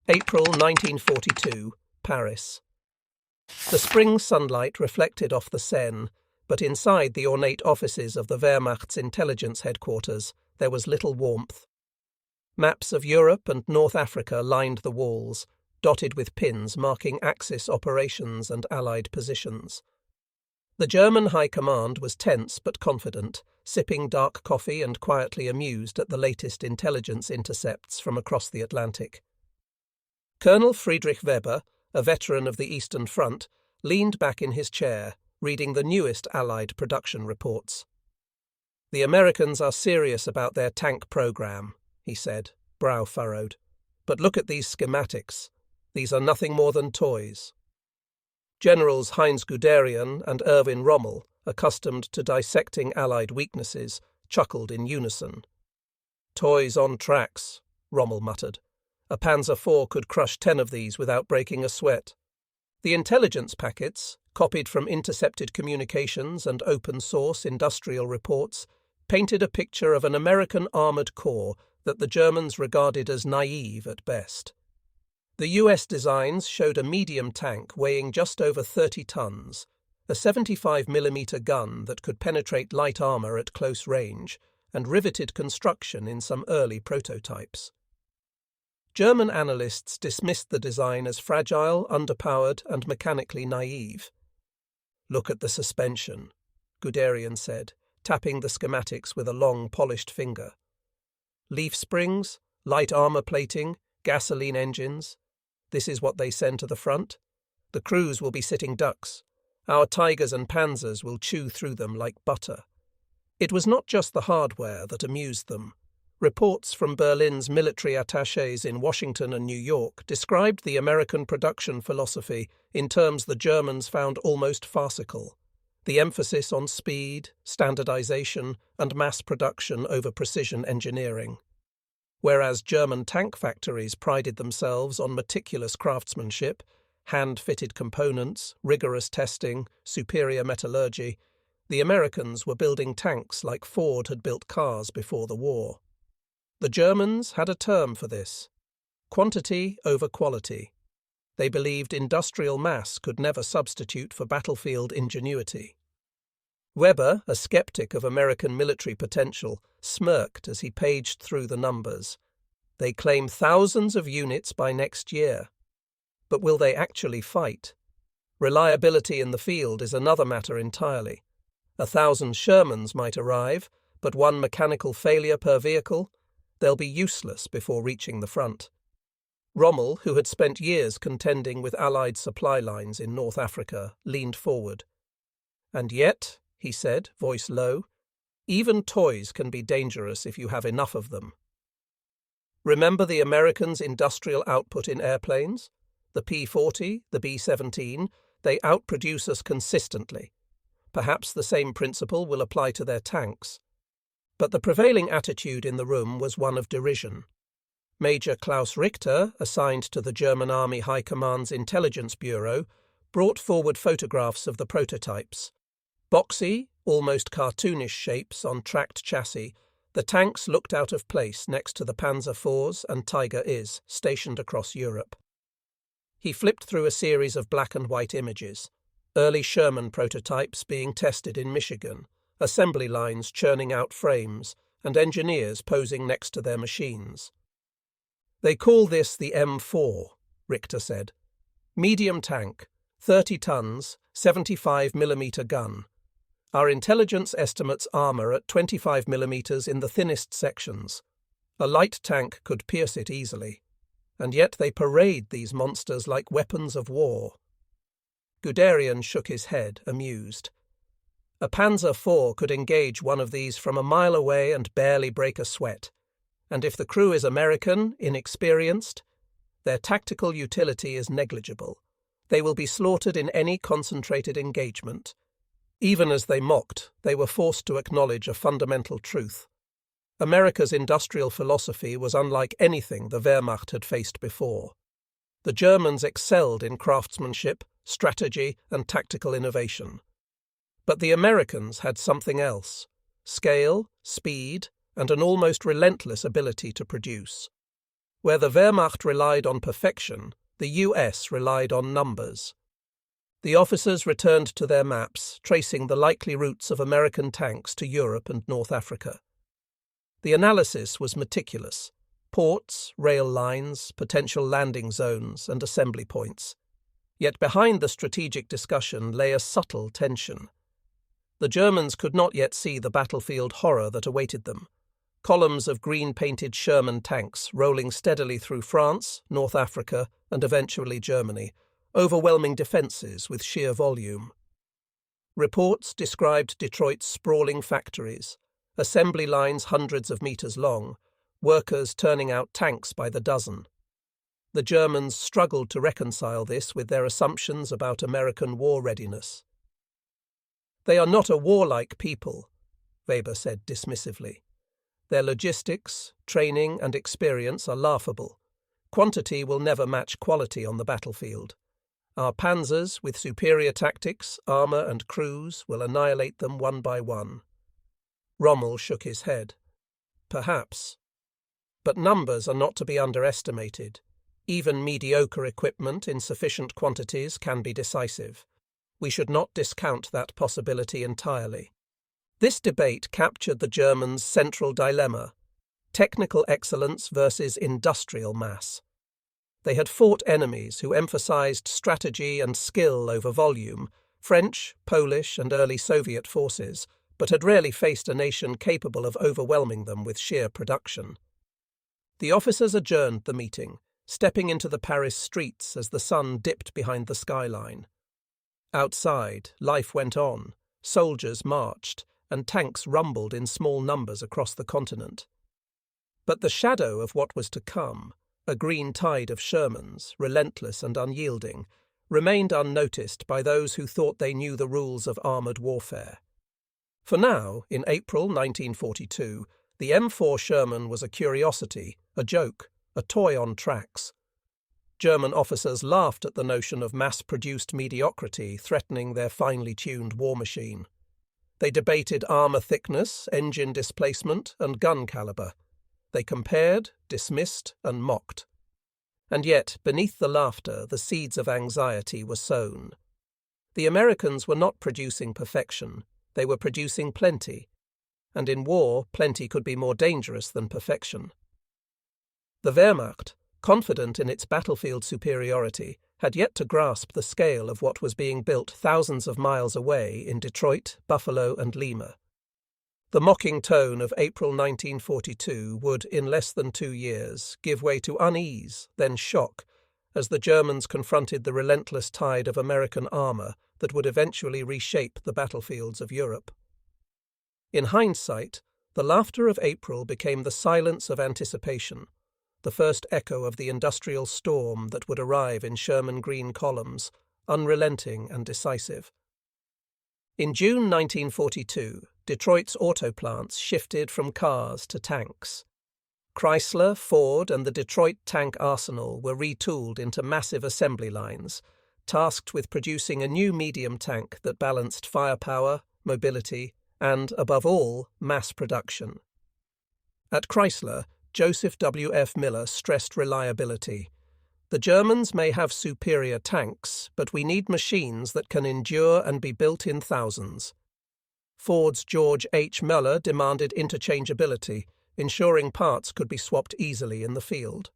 April 1942, Paris. The spring sunlight reflected off the Seine, but inside the ornate offices of the Wehrmacht's intelligence headquarters there was little warmth. Maps of Europe and North Africa lined the walls, dotted with pins marking Axis operations and Allied positions. The German High Command was tense but confident, sipping dark coffee and quietly amused at the latest intelligence intercepts from across the Atlantic. Colonel Friedrich Weber, a veteran of the Eastern Front, leaned back in his chair, reading the newest Allied production reports. "The Americans are serious about their tank program," he said, brow furrowed. "But look at these schematics. These are nothing more than toys." Generals Heinz Guderian and Erwin Rommel, accustomed to dissecting Allied weaknesses, chuckled in unison. "Toys on tracks," Rommel muttered. "A Panzer IV could crush 10 of these without breaking a sweat." The intelligence packets, copied from intercepted communications and open-source industrial reports, painted a picture of an American armoured corps that the Germans regarded as naive at best. The US designs showed a medium tank weighing just over 30 tons, a 75mm gun that could penetrate light armour at close range, and riveted construction in some early prototypes. German analysts dismissed the design as fragile, underpowered, and mechanically naive. "Look at the suspension," Guderian said, tapping the schematics with a long, polished finger. "Leaf springs, light armour plating, gasoline engines. This is what they send to the front. The crews will be sitting ducks. Our Tigers and Panzers will chew through them like butter." It was not just the hardware that amused them. Reports from Berlin's military attachés in Washington and New York described the American production philosophy in terms the Germans found almost farcical: the emphasis on speed, standardization, and mass production over precision engineering. Whereas German tank factories prided themselves on meticulous craftsmanship, hand-fitted components, rigorous testing, superior metallurgy, the Americans were building tanks like Ford had built cars before the war. The Germans had a term for this: quantity over quality. They believed industrial mass could never substitute for battlefield ingenuity. Weber, a skeptic of American military potential, smirked as he paged through the numbers. They claim thousands of units by next year. But will they actually fight? Reliability in the field is another matter entirely. 1,000 Shermans might arrive, but one mechanical failure per vehicle? They'll be useless before reaching the front. Rommel, who had spent years contending with Allied supply lines in North Africa, leaned forward. "And yet," he said, voice low, "even toys can be dangerous if you have enough of them. Remember the Americans' industrial output in airplanes? The P-40, the B-17, they outproduce us consistently. Perhaps the same principle will apply to their tanks." But the prevailing attitude in the room was one of derision. Major Klaus Richter, assigned to the German Army High Command's Intelligence Bureau, brought forward photographs of the prototypes. Boxy, almost cartoonish shapes on tracked chassis, the tanks looked out of place next to the Panzer IVs and Tiger Is, stationed across Europe. He flipped through a series of black and white images, early Sherman prototypes being tested in Michigan, assembly lines churning out frames, and engineers posing next to their machines. "They call this the M4, Richter said. "Medium tank, 30 tons, 75mm gun. Our intelligence estimates armour at 25mm in the thinnest sections. A light tank could pierce it easily. And yet they parade these monsters like weapons of war." Guderian shook his head, amused. "A Panzer IV could engage one of these from a mile away and barely break a sweat. And if the crew is American, inexperienced, their tactical utility is negligible. They will be slaughtered in any concentrated engagement." Even as they mocked, they were forced to acknowledge a fundamental truth. America's industrial philosophy was unlike anything the Wehrmacht had faced before. The Germans excelled in craftsmanship, strategy, and tactical innovation. But the Americans had something else: scale, speed, and an almost relentless ability to produce. Where the Wehrmacht relied on perfection, the US relied on numbers. The officers returned to their maps, tracing the likely routes of American tanks to Europe and North Africa. The analysis was meticulous: ports, rail lines, potential landing zones, and assembly points. Yet behind the strategic discussion lay a subtle tension. The Germans could not yet see the battlefield horror that awaited them. Columns of green-painted Sherman tanks rolling steadily through France, North Africa, and eventually Germany, overwhelming defences with sheer volume. Reports described Detroit's sprawling factories, assembly lines hundreds of metres long, workers turning out tanks by the dozen. The Germans struggled to reconcile this with their assumptions about American war readiness. "They are not a warlike people," Weber said dismissively. "Their logistics, training, and experience are laughable. Quantity will never match quality on the battlefield. Our panzers, with superior tactics, armour, and crews, will annihilate them one by one." Rommel shook his head. "Perhaps. But numbers are not to be underestimated. Even mediocre equipment in sufficient quantities can be decisive. We should not discount that possibility entirely." This debate captured the Germans' central dilemma: technical excellence versus industrial mass. They had fought enemies who emphasized strategy and skill over volume, French, Polish, and early Soviet forces, but had rarely faced a nation capable of overwhelming them with sheer production. The officers adjourned the meeting, stepping into the Paris streets as the sun dipped behind the skyline. Outside, life went on, soldiers marched, and tanks rumbled in small numbers across the continent. But the shadow of what was to come, a green tide of Shermans, relentless and unyielding, remained unnoticed by those who thought they knew the rules of armoured warfare. For now, in April 1942, the M4 Sherman was a curiosity, a joke, a toy on tracks. German officers laughed at the notion of mass-produced mediocrity threatening their finely tuned war machine. They debated armour thickness, engine displacement, and gun calibre. They compared, dismissed, and mocked. And yet, beneath the laughter, the seeds of anxiety were sown. The Americans were not producing perfection, they were producing plenty. And in war, plenty could be more dangerous than perfection. The Wehrmacht, confident in its battlefield superiority, had yet to grasp the scale of what was being built thousands of miles away in Detroit, Buffalo, and Lima. The mocking tone of April 1942 would, in less than 2 years, give way to unease, then shock, as the Germans confronted the relentless tide of American armour that would eventually reshape the battlefields of Europe. In hindsight, the laughter of April became the silence of anticipation, the first echo of the industrial storm that would arrive in Sherman green columns, unrelenting and decisive. In June 1942, Detroit's auto plants shifted from cars to tanks. Chrysler, Ford, and the Detroit tank arsenal were retooled into massive assembly lines, tasked with producing a new medium tank that balanced firepower, mobility, and, above all, mass production. At Chrysler, Joseph W. F. Miller stressed reliability. "The Germans may have superior tanks, but we need machines that can endure and be built in thousands." Ford's George H. Muller demanded interchangeability, ensuring parts could be swapped easily in the field.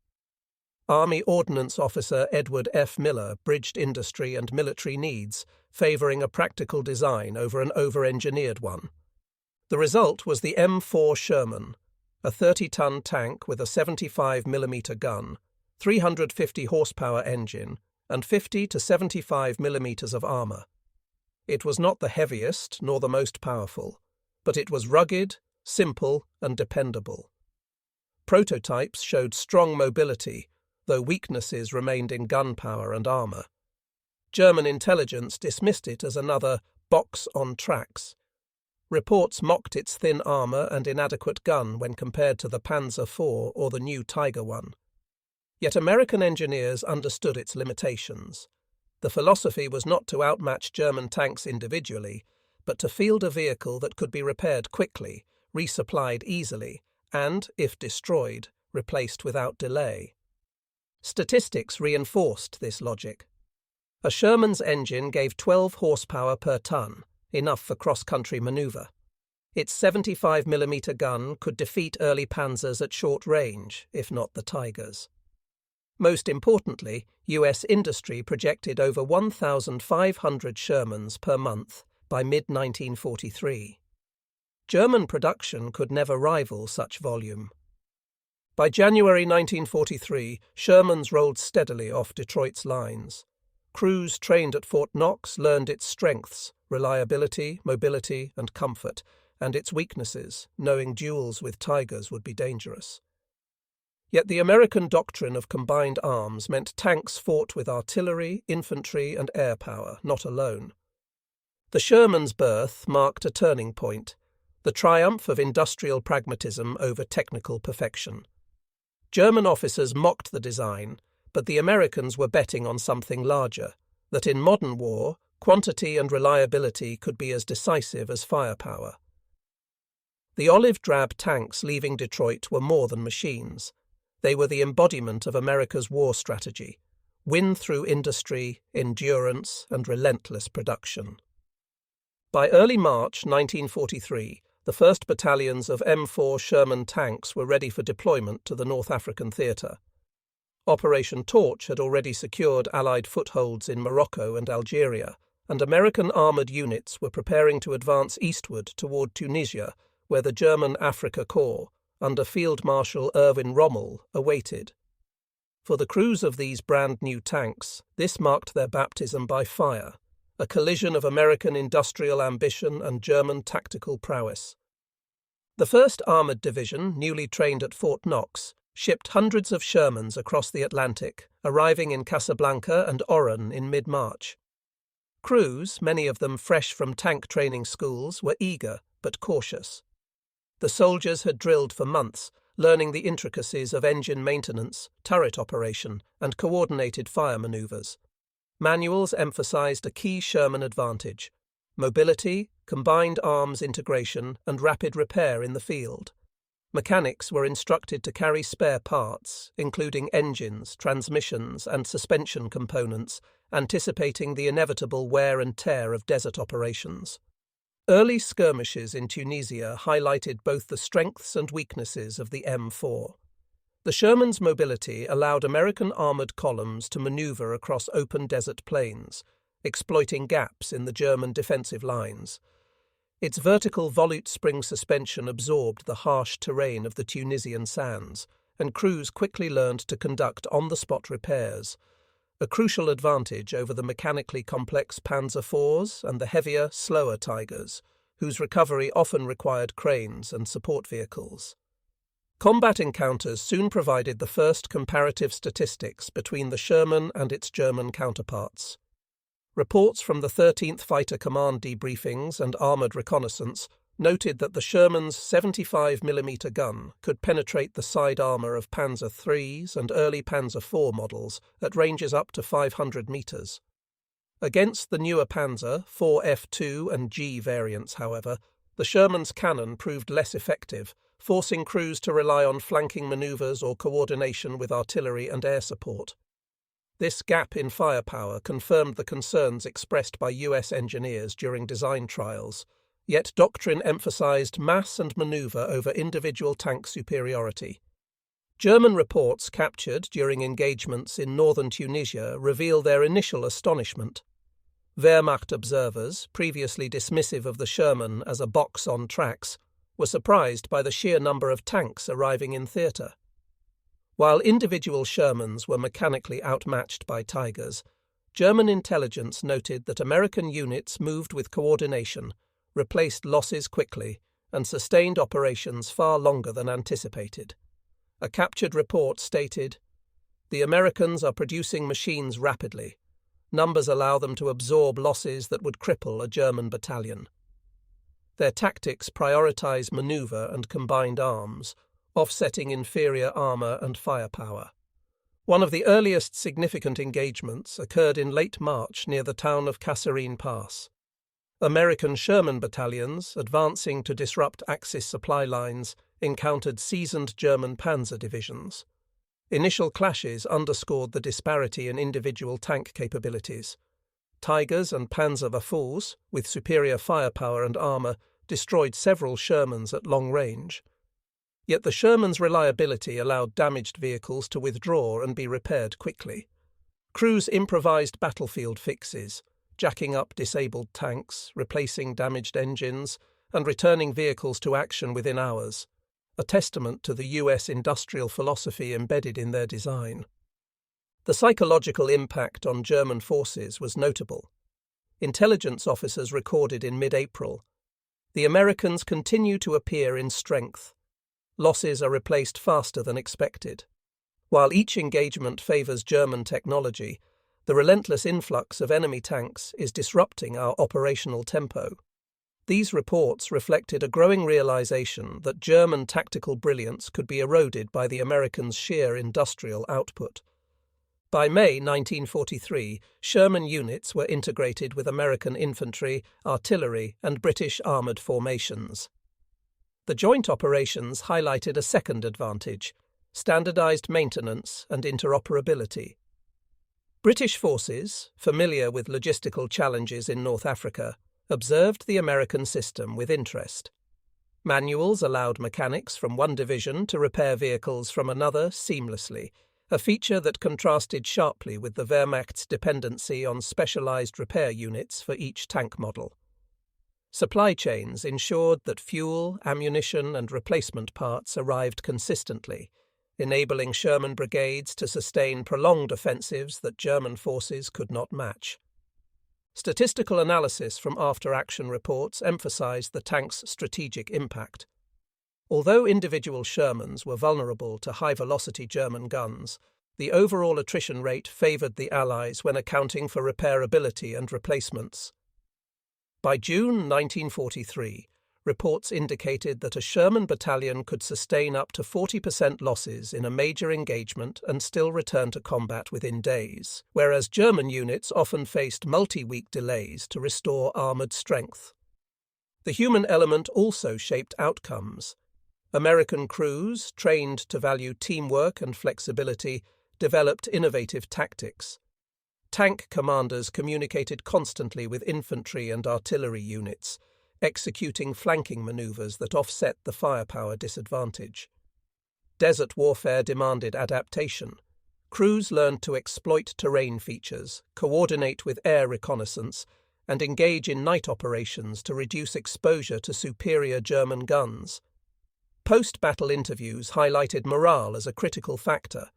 Army Ordnance Officer Edward F. Miller bridged industry and military needs, favouring a practical design over an over-engineered one. The result was the M4 Sherman, a 30-ton tank with a 75mm gun, 350 horsepower engine, and 50 to 75 millimeters of armour. It was not the heaviest nor the most powerful, but it was rugged, simple, and dependable. Prototypes showed strong mobility, though weaknesses remained in gunpowder and armour. German intelligence dismissed it as another box on tracks. Reports mocked its thin armour and inadequate gun when compared to the Panzer IV or the new Tiger I. Yet American engineers understood its limitations. The philosophy was not to outmatch German tanks individually, but to field a vehicle that could be repaired quickly, resupplied easily, and, if destroyed, replaced without delay. Statistics reinforced this logic. A Sherman's engine gave 12 horsepower per ton, enough for cross-country manoeuvre. Its 75mm gun could defeat early Panzers at short range, if not the Tigers. Most importantly, US industry projected over 1,500 Shermans per month by mid-1943. German production could never rival such volume. By January 1943, Shermans rolled steadily off Detroit's lines. Crews trained at Fort Knox learned its strengths, reliability, mobility, and comfort, and its weaknesses, knowing duels with Tigers would be dangerous. Yet the American doctrine of combined arms meant tanks fought with artillery, infantry, and air power, not alone. The Sherman's birth marked a turning point, the triumph of industrial pragmatism over technical perfection. German officers mocked the design, but the Americans were betting on something larger, that in modern war, quantity and reliability could be as decisive as firepower. The olive-drab tanks leaving Detroit were more than machines. They were the embodiment of America's war strategy: win through industry, endurance, and relentless production. By early March 1943, the first battalions of M4 Sherman tanks were ready for deployment to the North African theatre. Operation Torch had already secured Allied footholds in Morocco and Algeria, and American armoured units were preparing to advance eastward toward Tunisia, where the German Afrika Korps, under Field Marshal Erwin Rommel, awaited. For the crews of these brand-new tanks, this marked their baptism by fire, a collision of American industrial ambition and German tactical prowess. The 1st Armoured Division, newly trained at Fort Knox, shipped hundreds of Shermans across the Atlantic, arriving in Casablanca and Oran in mid-March. Crews, many of them fresh from tank training schools, were eager but cautious. The soldiers had drilled for months, learning the intricacies of engine maintenance, turret operation, and coordinated fire manoeuvres. Manuals emphasized a key Sherman advantage: mobility, combined arms integration, and rapid repair in the field. Mechanics were instructed to carry spare parts, including engines, transmissions, and suspension components, anticipating the inevitable wear and tear of desert operations. Early skirmishes in Tunisia highlighted both the strengths and weaknesses of the M4. The Sherman's mobility allowed American armoured columns to manoeuvre across open desert plains, exploiting gaps in the German defensive lines. Its vertical volute spring suspension absorbed the harsh terrain of the Tunisian sands, and crews quickly learned to conduct on-the-spot repairs, a crucial advantage over the mechanically complex Panzer IVs and the heavier, slower Tigers, whose recovery often required cranes and support vehicles. Combat encounters soon provided the first comparative statistics between the Sherman and its German counterparts. Reports from the 13th Fighter Command debriefings and armoured reconnaissance noted that the Sherman's 75mm gun could penetrate the side armour of Panzer III's and early Panzer IV models at ranges up to 500 metres. Against the newer Panzer, 4F2 and G variants, however, the Sherman's cannon proved less effective, forcing crews to rely on flanking manoeuvres or coordination with artillery and air support. This gap in firepower confirmed the concerns expressed by US engineers during design trials, yet doctrine emphasized mass and manoeuvre over individual tank superiority. German reports captured during engagements in northern Tunisia reveal their initial astonishment. Wehrmacht observers, previously dismissive of the Sherman as a box on tracks, were surprised by the sheer number of tanks arriving in theatre. While individual Shermans were mechanically outmatched by Tigers, German intelligence noted that American units moved with coordination, replaced losses quickly, and sustained operations far longer than anticipated. A captured report stated, "The Americans are producing machines rapidly. Numbers allow them to absorb losses that would cripple a German battalion." Their tactics prioritize manoeuvre and combined arms, offsetting inferior armour and firepower. One of the earliest significant engagements occurred in late March near the town of Kasserine Pass. American Sherman battalions, advancing to disrupt Axis supply lines, encountered seasoned German Panzer divisions. Initial clashes underscored the disparity in individual tank capabilities. Tigers and Panzer IV, with superior firepower and armour, destroyed several Shermans at long range. Yet the Sherman's reliability allowed damaged vehicles to withdraw and be repaired quickly. Crews improvised battlefield fixes, jacking up disabled tanks, replacing damaged engines, and returning vehicles to action within hours, a testament to the US industrial philosophy embedded in their design. The psychological impact on German forces was notable. Intelligence officers recorded in mid-April, "The Americans continue to appear in strength. Losses are replaced faster than expected." While each engagement favours German technology, the relentless influx of enemy tanks is disrupting our operational tempo. These reports reflected a growing realization that German tactical brilliance could be eroded by the Americans' sheer industrial output. By May 1943, Sherman units were integrated with American infantry, artillery, and British armoured formations. The joint operations highlighted a second advantage: standardized maintenance and interoperability. British forces, familiar with logistical challenges in North Africa, observed the American system with interest. Manuals allowed mechanics from one division to repair vehicles from another seamlessly, a feature that contrasted sharply with the Wehrmacht's dependency on specialized repair units for each tank model. Supply chains ensured that fuel, ammunition, and replacement parts arrived consistently, enabling Sherman brigades to sustain prolonged offensives that German forces could not match. Statistical analysis from after-action reports emphasized the tank's strategic impact. Although individual Shermans were vulnerable to high-velocity German guns, the overall attrition rate favored the Allies when accounting for repairability and replacements. By June 1943, reports indicated that a Sherman battalion could sustain up to 40% losses in a major engagement and still return to combat within days, whereas German units often faced multi-week delays to restore armoured strength. The human element also shaped outcomes. American crews, trained to value teamwork and flexibility, developed innovative tactics. Tank commanders communicated constantly with infantry and artillery units, executing flanking maneuvers that offset the firepower disadvantage. Desert warfare demanded adaptation. Crews learned to exploit terrain features, coordinate with air reconnaissance, and engage in night operations to reduce exposure to superior German guns. Post-battle interviews highlighted morale as a critical factor.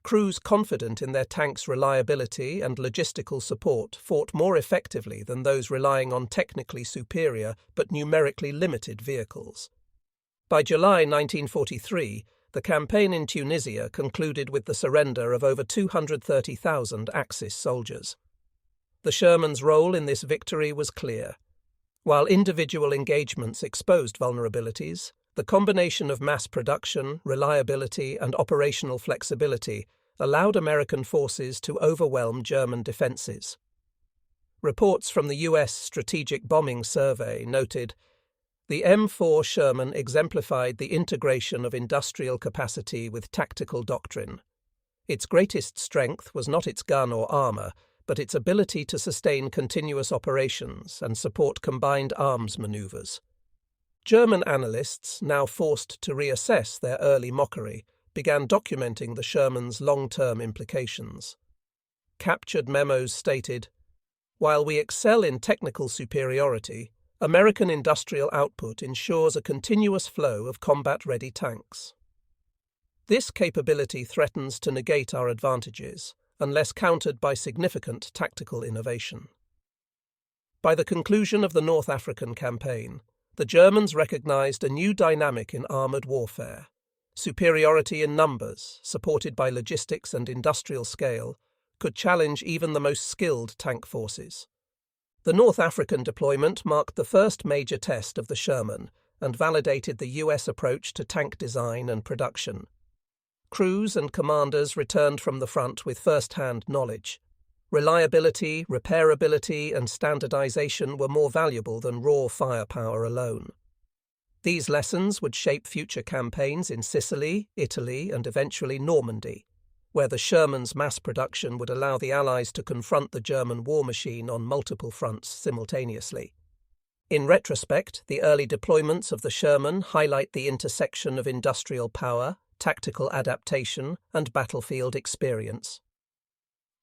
Crews confident in their tanks' reliability and logistical support fought more effectively than those relying on technically superior but numerically limited vehicles. By July 1943, the campaign in Tunisia concluded with the surrender of over 230,000 Axis soldiers. The Sherman's role in this victory was clear. While individual engagements exposed vulnerabilities, the combination of mass production, reliability, and operational flexibility allowed American forces to overwhelm German defenses. Reports from the US Strategic Bombing Survey noted, "The M4 Sherman exemplified the integration of industrial capacity with tactical doctrine. Its greatest strength was not its gun or armour, but its ability to sustain continuous operations and support combined arms manoeuvres." German analysts, now forced to reassess their early mockery, began documenting the Sherman's long-term implications. Captured memos stated, "While we excel in technical superiority, American industrial output ensures a continuous flow of combat-ready tanks. This capability threatens to negate our advantages, unless countered by significant tactical innovation." By the conclusion of the North African campaign, the Germans recognized a new dynamic in armoured warfare. Superiority in numbers, supported by logistics and industrial scale, could challenge even the most skilled tank forces. The North African deployment marked the first major test of the Sherman and validated the US approach to tank design and production. Crews and commanders returned from the front with first-hand knowledge. Reliability, repairability, and standardization were more valuable than raw firepower alone. These lessons would shape future campaigns in Sicily, Italy, and eventually Normandy. where the Sherman's mass production would allow the Allies to confront the German war machine on multiple fronts simultaneously. In retrospect, the early deployments of the Sherman highlight the intersection of industrial power, tactical adaptation, and battlefield experience.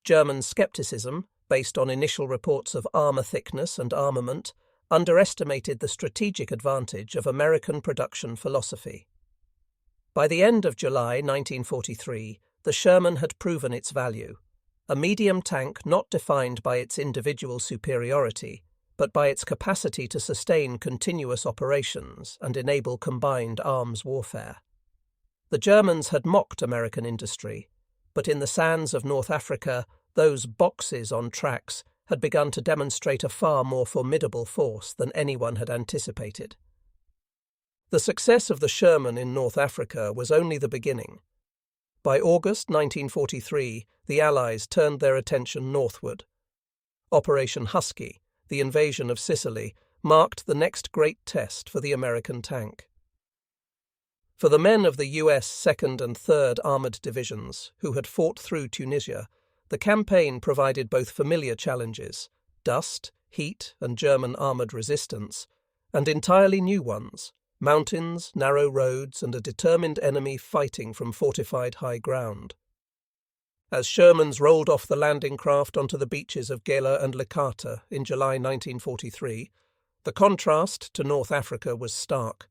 German skepticism, based on initial reports of armour thickness and armament, underestimated the strategic advantage of American production philosophy. By the end of July 1943, the Sherman had proven its value, a medium tank not defined by its individual superiority, but by its capacity to sustain continuous operations and enable combined arms warfare. The Germans had mocked American industry, but in the sands of North Africa, those boxes on tracks had begun to demonstrate a far more formidable force than anyone had anticipated. The success of the Sherman in North Africa was only the beginning. By August 1943, the Allies turned their attention northward. Operation Husky, the invasion of Sicily, marked the next great test for the American tank. For the men of the US 2nd and 3rd Armoured Divisions, who had fought through Tunisia, the campaign provided both familiar challenges, dust, heat, and German armoured resistance, and entirely new ones, mountains, narrow roads, and a determined enemy fighting from fortified high ground. As Shermans rolled off the landing craft onto the beaches of Gela and Licata in July 1943, the contrast to North Africa was stark.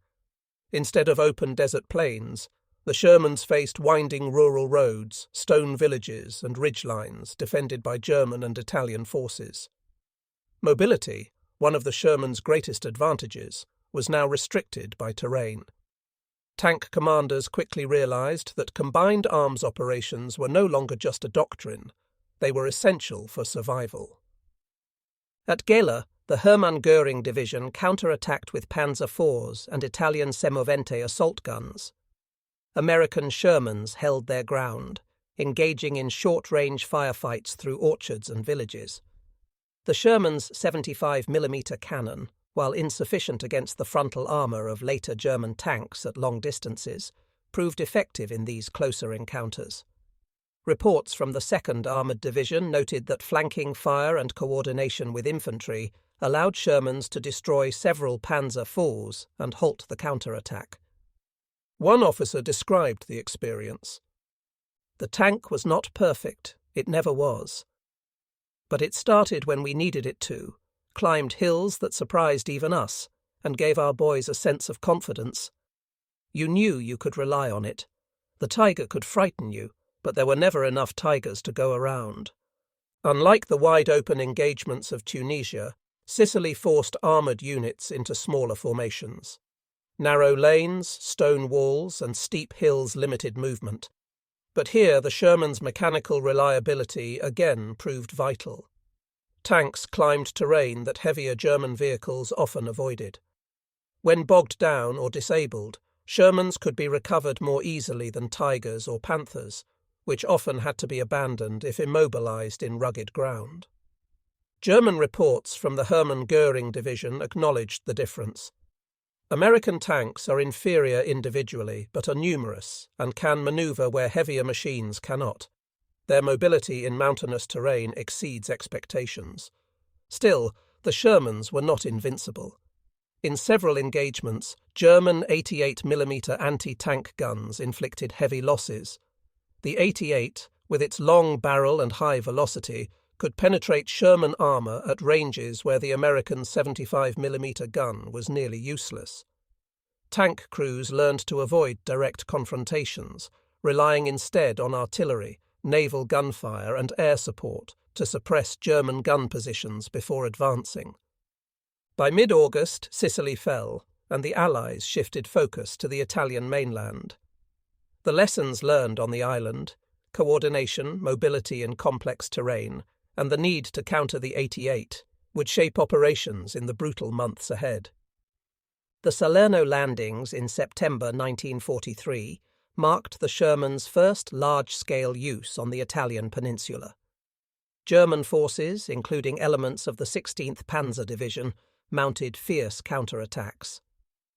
Instead of open desert plains, the Shermans faced winding rural roads, stone villages, and ridgelines defended by German and Italian forces. Mobility, one of the Shermans' greatest advantages, was now restricted by terrain. Tank commanders quickly realized that combined arms operations were no longer just a doctrine, they were essential for survival. At Gela, the Hermann Göring division counterattacked with Panzer IVs and Italian Semovente assault guns. American Shermans held their ground, engaging in short-range firefights through orchards and villages. The Sherman's 75mm cannon, while insufficient against the frontal armour of later German tanks at long distances, proved effective in these closer encounters. Reports from the 2nd Armoured Division noted that flanking fire and coordination with infantry allowed Shermans to destroy several Panzer IVs and halt the counterattack. One officer described the experience. "The tank was not perfect, it never was. But it started when we needed it to, climbed hills that surprised even us, and gave our boys a sense of confidence. You knew you could rely on it. The Tiger could frighten you, but there were never enough Tigers to go around." Unlike the wide-open engagements of Tunisia, Sicily forced armoured units into smaller formations. Narrow lanes, stone walls, and steep hills limited movement. But here the Sherman's mechanical reliability again proved vital. Tanks climbed terrain that heavier German vehicles often avoided. When bogged down or disabled, Shermans could be recovered more easily than Tigers or Panthers, which often had to be abandoned if immobilized in rugged ground. German reports from the Hermann Göring division acknowledged the difference. American tanks are inferior individually but are numerous and can maneuver where heavier machines cannot. Their mobility in mountainous terrain exceeds expectations. Still, the Shermans were not invincible. In several engagements, German 88mm anti-tank guns inflicted heavy losses. The 88, with its long barrel and high velocity, could penetrate Sherman armour at ranges where the American 75mm gun was nearly useless. Tank crews learned to avoid direct confrontations, relying instead on artillery, naval gunfire and air support to suppress German gun positions before advancing. By mid-August, Sicily fell, and the Allies shifted focus to the Italian mainland. The lessons learned on the island, coordination, mobility in complex terrain, and the need to counter the 88, would shape operations in the brutal months ahead. The Salerno landings in September 1943 marked the Sherman's first large-scale use on the Italian peninsula. German forces, including elements of the 16th Panzer Division, mounted fierce counterattacks.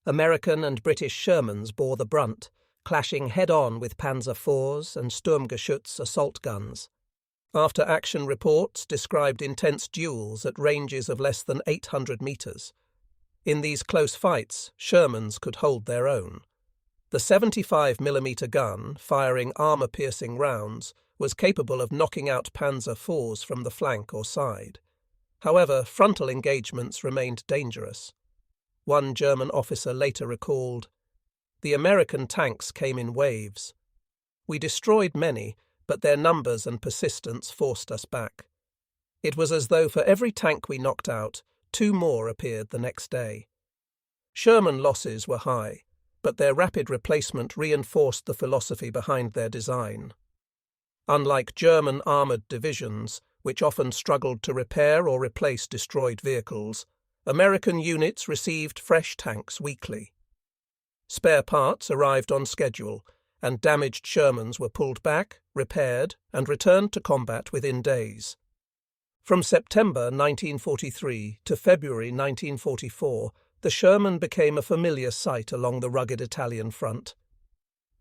American and British Shermans bore the brunt, clashing head-on with Panzer IVs and Sturmgeschütz assault guns. After-action reports described intense duels at ranges of less than 800 metres. In these close fights, Shermans could hold their own. The 75mm gun, firing armour-piercing rounds, was capable of knocking out Panzer IVs from the flank or side. However, frontal engagements remained dangerous. One German officer later recalled, "The American tanks came in waves. We destroyed many, but their numbers and persistence forced us back. It was as though for every tank we knocked out, 2 more appeared the next day." Sherman losses were high, but their rapid replacement reinforced the philosophy behind their design. Unlike German armoured divisions, which often struggled to repair or replace destroyed vehicles, American units received fresh tanks weekly. Spare parts arrived on schedule, and damaged Shermans were pulled back, repaired, and returned to combat within days. From September 1943 to February 1944, the Sherman became a familiar sight along the rugged Italian front.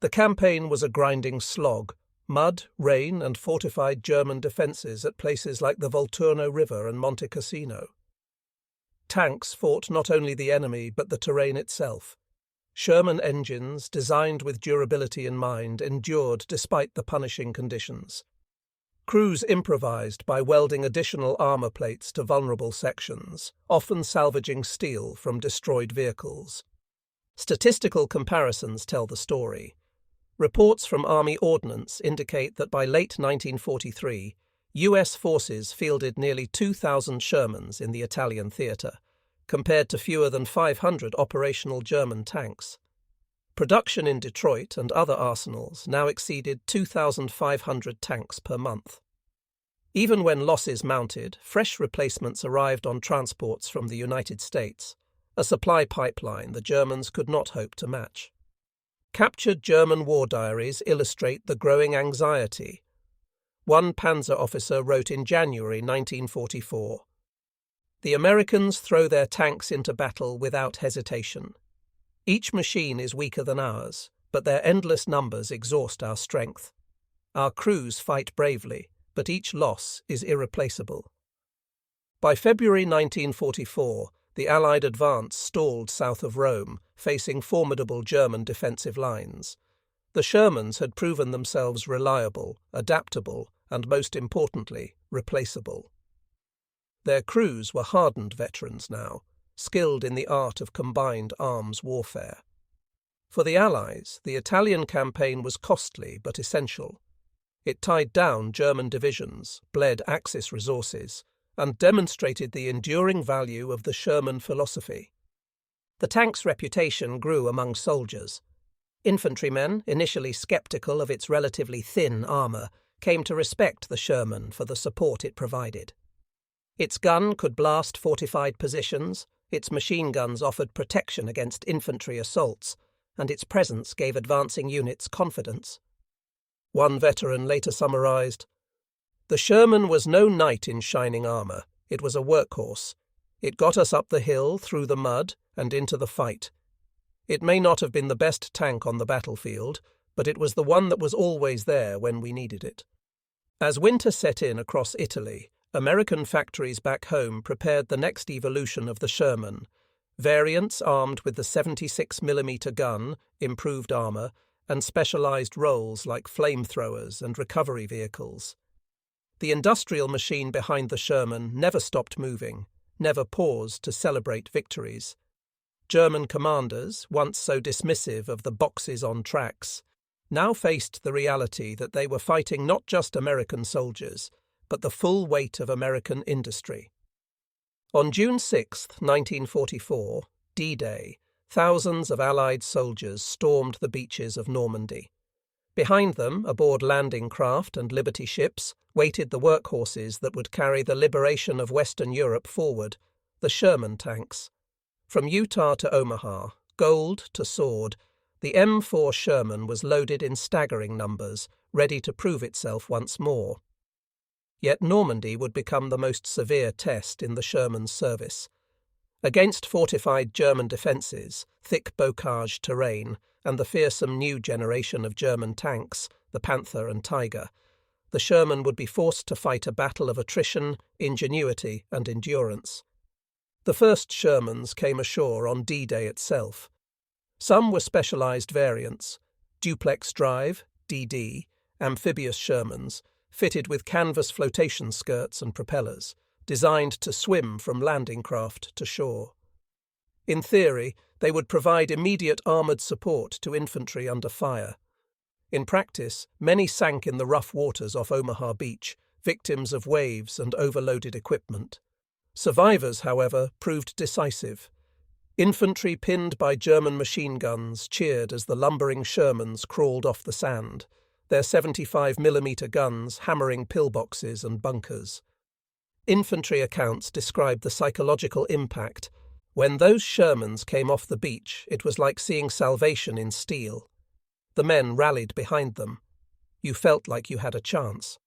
The campaign was a grinding slog, mud, rain, and fortified German defences at places like the Volturno River and Monte Cassino. Tanks fought not only the enemy but the terrain itself. Sherman engines, designed with durability in mind, endured despite the punishing conditions. Crews improvised by welding additional armour plates to vulnerable sections, often salvaging steel from destroyed vehicles. Statistical comparisons tell the story. Reports from Army Ordnance indicate that by late 1943, US forces fielded nearly 2,000 Shermans in the Italian theatre, compared to fewer than 500 operational German tanks. Production in Detroit and other arsenals now exceeded 2,500 tanks per month. Even when losses mounted, fresh replacements arrived on transports from the United States, a supply pipeline the Germans could not hope to match. Captured German war diaries illustrate the growing anxiety. One Panzer officer wrote in January 1944, "The Americans throw their tanks into battle without hesitation. Each machine is weaker than ours, but their endless numbers exhaust our strength. Our crews fight bravely, but each loss is irreplaceable." By February 1944, the Allied advance stalled south of Rome, facing formidable German defensive lines. The Shermans had proven themselves reliable, adaptable, and most importantly, replaceable. Their crews were hardened veterans now, skilled in the art of combined arms warfare. For the Allies, the Italian campaign was costly but essential. It tied down German divisions, bled Axis resources, and demonstrated the enduring value of the Sherman philosophy. The tank's reputation grew among soldiers. Infantrymen, initially sceptical of its relatively thin armour, came to respect the Sherman for the support it provided. Its gun could blast fortified positions, its machine guns offered protection against infantry assaults, and its presence gave advancing units confidence. One veteran later summarised, "The Sherman was no knight in shining armour, it was a workhorse. It got us up the hill, through the mud, and into the fight. It may not have been the best tank on the battlefield, but it was the one that was always there when we needed it." As winter set in across Italy, American factories back home prepared the next evolution of the Sherman, variants armed with the 76mm gun, improved armour, and specialised roles like flamethrowers and recovery vehicles. The industrial machine behind the Sherman never stopped moving, never paused to celebrate victories. German commanders, once so dismissive of the boxes on tracks, now faced the reality that they were fighting not just American soldiers, but the full weight of American industry. On June 6, 1944, D-Day, thousands of Allied soldiers stormed the beaches of Normandy. Behind them, aboard landing craft and Liberty ships, waited the workhorses that would carry the liberation of Western Europe forward, the Sherman tanks. From Utah to Omaha, gold to sword, the M4 Sherman was loaded in staggering numbers, ready to prove itself once more. Yet Normandy would become the most severe test in the Sherman's service. Against fortified German defences, thick bocage terrain, and the fearsome new generation of German tanks, the Panzer and Tiger, the Sherman would be forced to fight a battle of attrition, ingenuity, and endurance. The first Shermans came ashore on D-Day itself. Some were specialised variants: duplex drive, DD, amphibious Shermans, fitted with canvas flotation skirts and propellers, designed to swim from landing craft to shore. In theory, they would provide immediate armoured support to infantry under fire. In practice, many sank in the rough waters off Omaha Beach, victims of waves and overloaded equipment. Survivors, however, proved decisive. Infantry pinned by German machine guns cheered as the lumbering Shermans crawled off the sand, their 75mm guns hammering pillboxes and bunkers. Infantry accounts describe the psychological impact. When those Shermans came off the beach, it was like seeing salvation in steel. The men rallied behind them. You felt like you had a chance.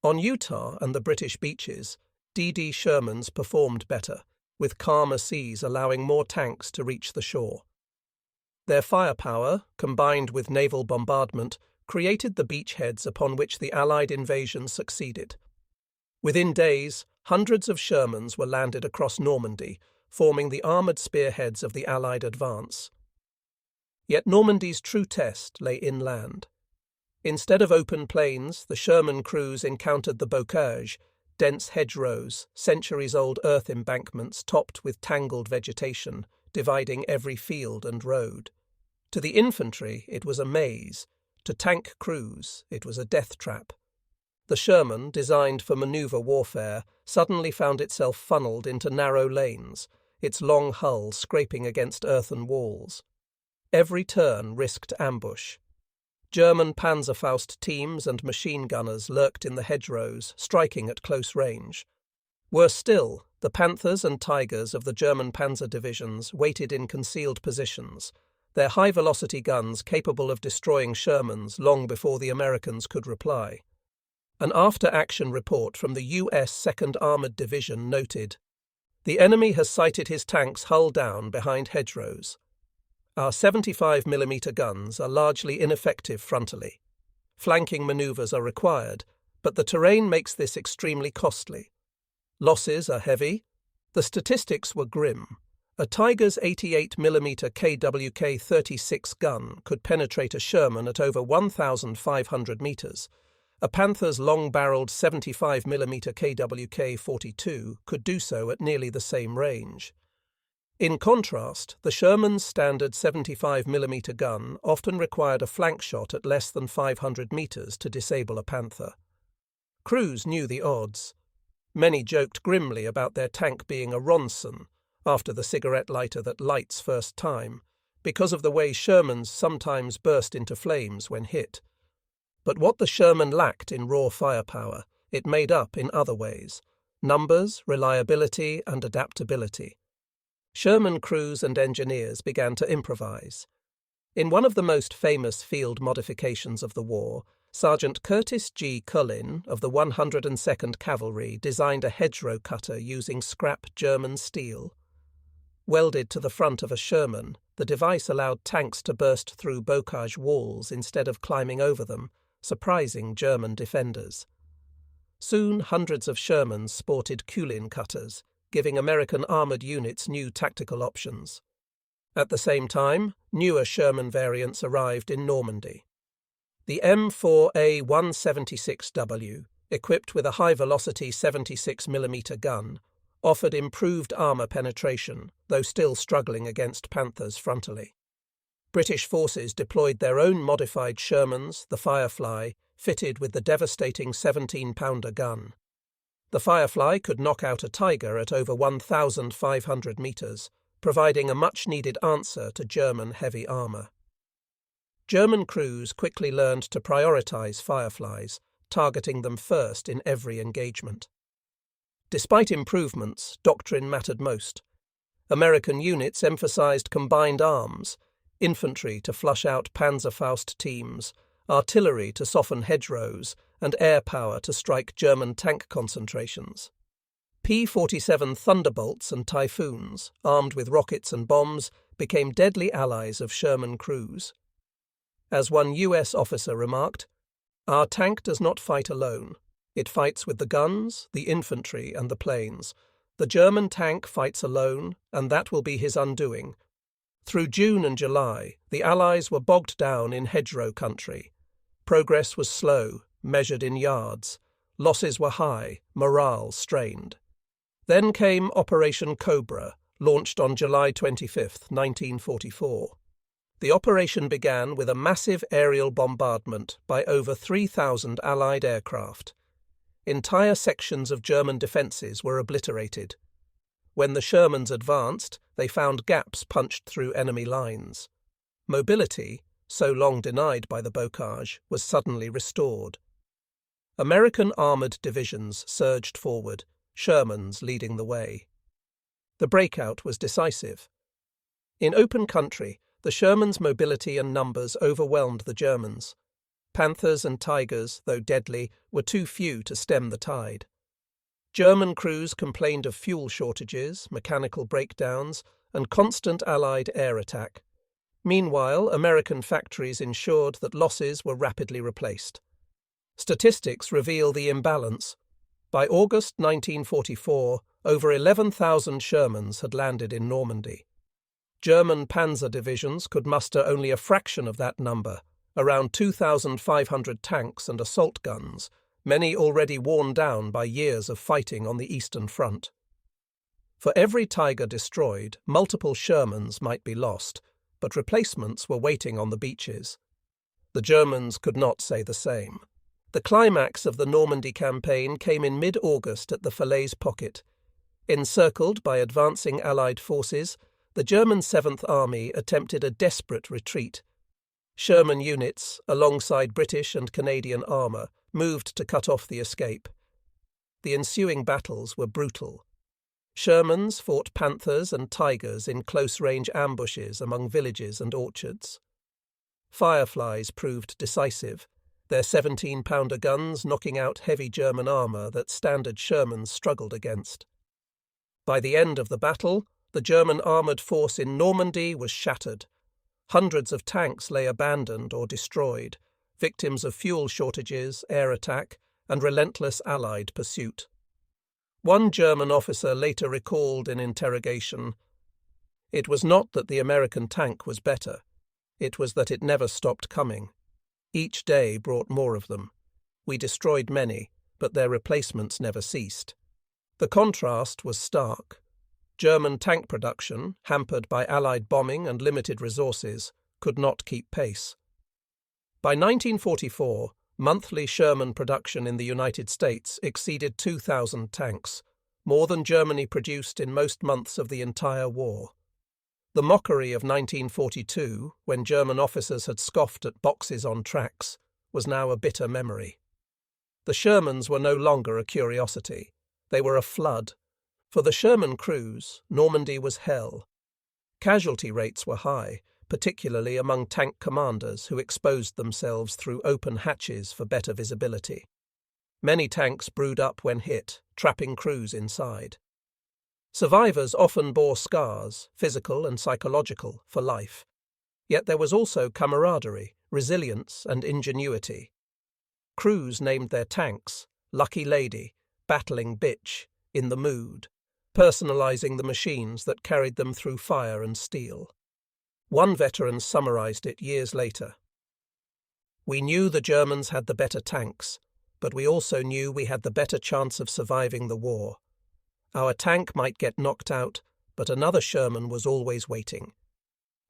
On Utah and the British beaches, DD Shermans performed better, with calmer seas allowing more tanks to reach the shore. Their firepower, combined with naval bombardment, created the beachheads upon which the Allied invasion succeeded. Within days, hundreds of Shermans were landed across Normandy, forming the armoured spearheads of the Allied advance. Yet Normandy's true test lay inland. Instead of open plains, the Sherman crews encountered the bocage, dense hedgerows, centuries-old earth embankments topped with tangled vegetation, dividing every field and road. To the infantry, it was a maze. To tank crews, it was a death trap. The Sherman, designed for manoeuvre warfare, suddenly found itself funneled into narrow lanes, its long hull scraping against earthen walls. Every turn risked ambush. German Panzerfaust teams and machine gunners lurked in the hedgerows, striking at close range. Worse still, the Panthers and Tigers of the German Panzer divisions waited in concealed positions, their high-velocity guns capable of destroying Shermans long before the Americans could reply. An after-action report from the U.S. 2nd Armoured Division noted, "The enemy has sighted his tanks hull down behind hedgerows. Our 75mm guns are largely ineffective frontally. Flanking manoeuvres are required, but the terrain makes this extremely costly. Losses are heavy." The statistics were grim. A Tiger's 88mm KWK-36 gun could penetrate a Sherman at over 1,500 metres. A Panther's long-barreled 75mm KWK-42 could do so at nearly the same range. In contrast, the Sherman's standard 75mm gun often required a flank shot at less than 500 metres to disable a Panther. Crews knew the odds. Many joked grimly about their tank being a Ronson, after the cigarette lighter that lights first time, because of the way Shermans sometimes burst into flames when hit. But what the Sherman lacked in raw firepower, it made up in other ways: numbers, reliability, and adaptability. Sherman crews and engineers began to improvise. In one of the most famous field modifications of the war, Sergeant Curtis G. Cullin of the 102nd Cavalry designed a hedgerow cutter using scrap German steel. Welded to the front of a Sherman, the device allowed tanks to burst through bocage walls instead of climbing over them, surprising German defenders. Soon hundreds of Shermans sported Cullin cutters, giving American armoured units new tactical options. At the same time, newer Sherman variants arrived in Normandy. The M4A 176W, equipped with a high-velocity 76mm gun, offered improved armour penetration, though still struggling against Panthers frontally. British forces deployed their own modified Shermans, the Firefly, fitted with the devastating 17-pounder gun. The Firefly could knock out a Tiger at over 1,500 metres, providing a much-needed answer to German heavy armour. German crews quickly learned to prioritise Fireflies, targeting them first in every engagement. Despite improvements, doctrine mattered most. American units emphasised combined arms, infantry to flush out Panzerfaust teams, artillery to soften hedgerows, and air power to strike German tank concentrations. P-47 Thunderbolts and Typhoons, armed with rockets and bombs, became deadly allies of Sherman crews. As one US officer remarked, "Our tank does not fight alone. It fights with the guns, the infantry, and the planes. The German tank fights alone, and that will be his undoing." Through June and July, the Allies were bogged down in hedgerow country. Progress was slow, measured in yards. Losses were high, morale strained. Then came Operation Cobra, launched on July 25, 1944. The operation began with a massive aerial bombardment by over 3,000 Allied aircraft. Entire sections of German defences were obliterated. When the Shermans advanced, they found gaps punched through enemy lines. Mobility, so long denied by the bocage, was suddenly restored. American armoured divisions surged forward, Shermans leading the way. The breakout was decisive. In open country, the Shermans' mobility and numbers overwhelmed the Germans. Panthers and Tigers, though deadly, were too few to stem the tide. German crews complained of fuel shortages, mechanical breakdowns, and constant Allied air attack. Meanwhile, American factories ensured that losses were rapidly replaced. Statistics reveal the imbalance. By August 1944, over 11,000 Shermans had landed in Normandy. German Panzer divisions could muster only a fraction of that number, around 2,500 tanks and assault guns, many already worn down by years of fighting on the Eastern Front. For every Tiger destroyed, multiple Shermans might be lost, but replacements were waiting on the beaches. The Germans could not say the same. The climax of the Normandy campaign came in mid-August at the Falaise Pocket. Encircled by advancing Allied forces, the German 7th Army attempted a desperate retreat. Sherman units, alongside British and Canadian armour, moved to cut off the escape. The ensuing battles were brutal. Shermans fought Panthers and Tigers in close-range ambushes among villages and orchards. Fireflies proved decisive, their 17-pounder guns knocking out heavy German armour that standard Shermans struggled against. By the end of the battle, the German armoured force in Normandy was shattered. Hundreds of tanks lay abandoned or destroyed, victims of fuel shortages, air attack, and relentless Allied pursuit. One German officer later recalled in interrogation, "It was not that the American tank was better. It was that it never stopped coming. Each day brought more of them. We destroyed many, but their replacements never ceased." The contrast was stark. German tank production, hampered by Allied bombing and limited resources, could not keep pace. By 1944, monthly Sherman production in the United States exceeded 2,000 tanks, more than Germany produced in most months of the entire war. The mockery of 1942, when German officers had scoffed at boxes on tracks, was now a bitter memory. The Shermans were no longer a curiosity. They were a flood. For the Sherman crews, Normandy was hell. Casualty rates were high, particularly among tank commanders who exposed themselves through open hatches for better visibility. Many tanks brewed up when hit, trapping crews inside. Survivors often bore scars, physical and psychological, for life. Yet there was also camaraderie, resilience, and ingenuity. Crews named their tanks Lucky Lady, Battling Bitch, In the Mood, personalizing the machines that carried them through fire and steel. One veteran summarized it years later. "We knew the Germans had the better tanks, but we also knew we had the better chance of surviving the war. Our tank might get knocked out, but another Sherman was always waiting.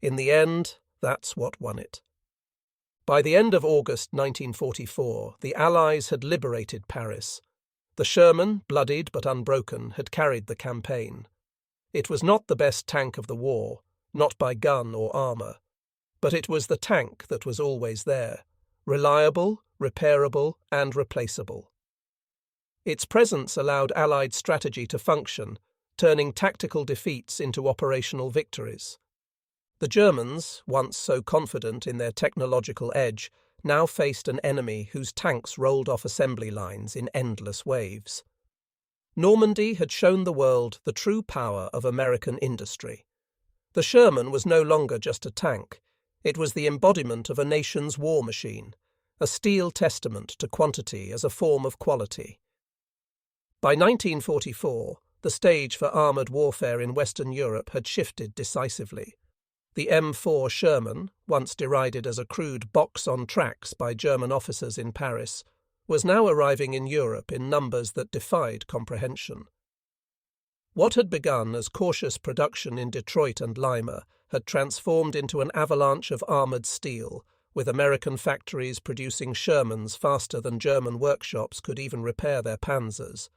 In the end, that's what won it." By the end of August 1944, the Allies had liberated Paris. The Sherman, bloodied but unbroken, had carried the campaign. It was not the best tank of the war, not by gun or armour, but it was the tank that was always there, reliable, repairable, and replaceable. Its presence allowed Allied strategy to function, turning tactical defeats into operational victories. The Germans, once so confident in their technological edge, now faced an enemy whose tanks rolled off assembly lines in endless waves. Normandy had shown the world the true power of American industry. The Sherman was no longer just a tank. It was the embodiment of a nation's war machine, a steel testament to quantity as a form of quality. By 1944, the stage for armoured warfare in Western Europe had shifted decisively. The M4 Sherman, once derided as a crude box on tracks by German officers in Paris, was now arriving in Europe in numbers that defied comprehension. What had begun as cautious production in Detroit and Lima had transformed into an avalanche of armoured steel, with American factories producing Shermans faster than German workshops could even repair their Panzers.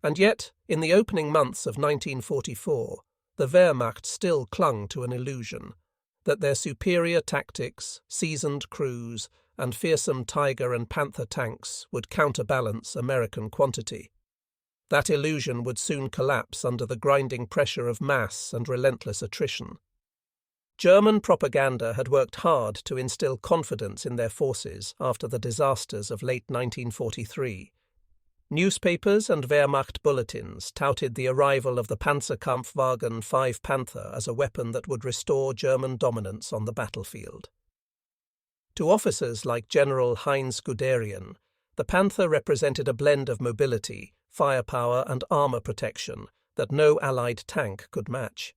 And yet, in the opening months of 1944, the Wehrmacht still clung to an illusion that their superior tactics, seasoned crews, and fearsome Tiger and Panther tanks would counterbalance American quantity. That illusion would soon collapse under the grinding pressure of mass and relentless attrition. German propaganda had worked hard to instill confidence in their forces after the disasters of late 1943. Newspapers and Wehrmacht bulletins touted the arrival of the Panzerkampfwagen 5 Panther as a weapon that would restore German dominance on the battlefield. To officers like General Heinz Guderian, the Panther represented a blend of mobility, firepower and armour protection that no Allied tank could match.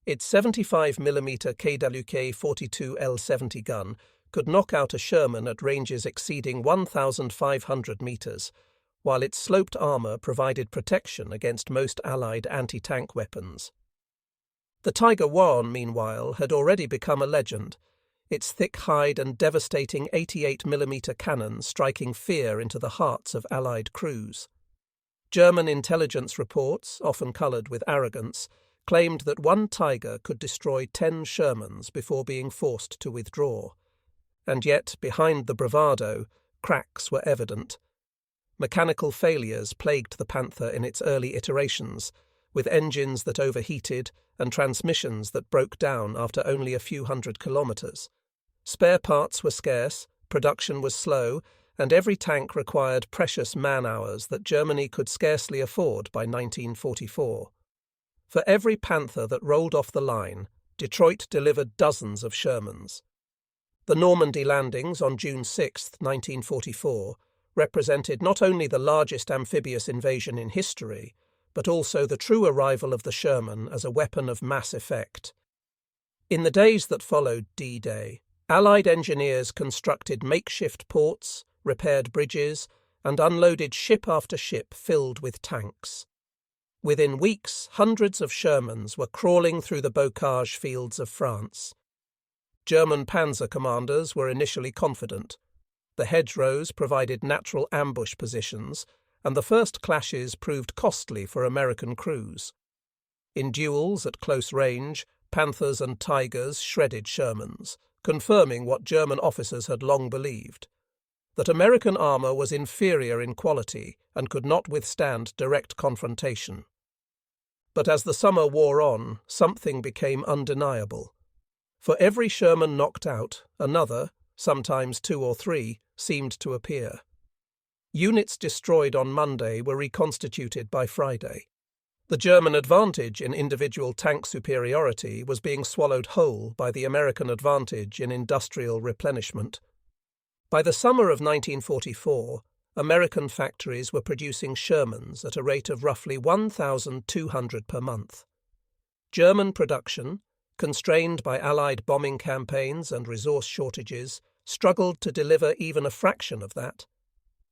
Its 75mm KWK 42L70 gun could knock out a Sherman at ranges exceeding 1,500 metres, while its sloped armour provided protection against most Allied anti-tank weapons. The Tiger I, meanwhile, had already become a legend, its thick hide and devastating 88mm cannon striking fear into the hearts of Allied crews. German intelligence reports, often coloured with arrogance, claimed that one Tiger could destroy 10 Shermans before being forced to withdraw. And yet, behind the bravado, cracks were evident. Mechanical failures plagued the Panther in its early iterations, with engines that overheated and transmissions that broke down after only a few hundred kilometres. Spare parts were scarce, production was slow, and every tank required precious man-hours that Germany could scarcely afford by 1944. For every Panther that rolled off the line, Detroit delivered dozens of Shermans. The Normandy landings on June 6, 1944, represented not only the largest amphibious invasion in history, but also the true arrival of the Sherman as a weapon of mass effect. In the days that followed D-Day, Allied engineers constructed makeshift ports, repaired bridges, and unloaded ship after ship filled with tanks. Within weeks, hundreds of Shermans were crawling through the bocage fields of France. German Panzer commanders were initially confident. The hedgerows provided natural ambush positions, and the first clashes proved costly for American crews. In duels at close range, Panthers and Tigers shredded Shermans, confirming what German officers had long believed, that American armour was inferior in quality and could not withstand direct confrontation. But as the summer wore on, something became undeniable. For every Sherman knocked out, another, sometimes 2 or 3, seemed to appear. Units destroyed on Monday were reconstituted by Friday. The German advantage in individual tank superiority was being swallowed whole by the American advantage in industrial replenishment. By the summer of 1944, American factories were producing Shermans at a rate of roughly 1,200 per month. German production, constrained by Allied bombing campaigns and resource shortages, struggled to deliver even a fraction of that.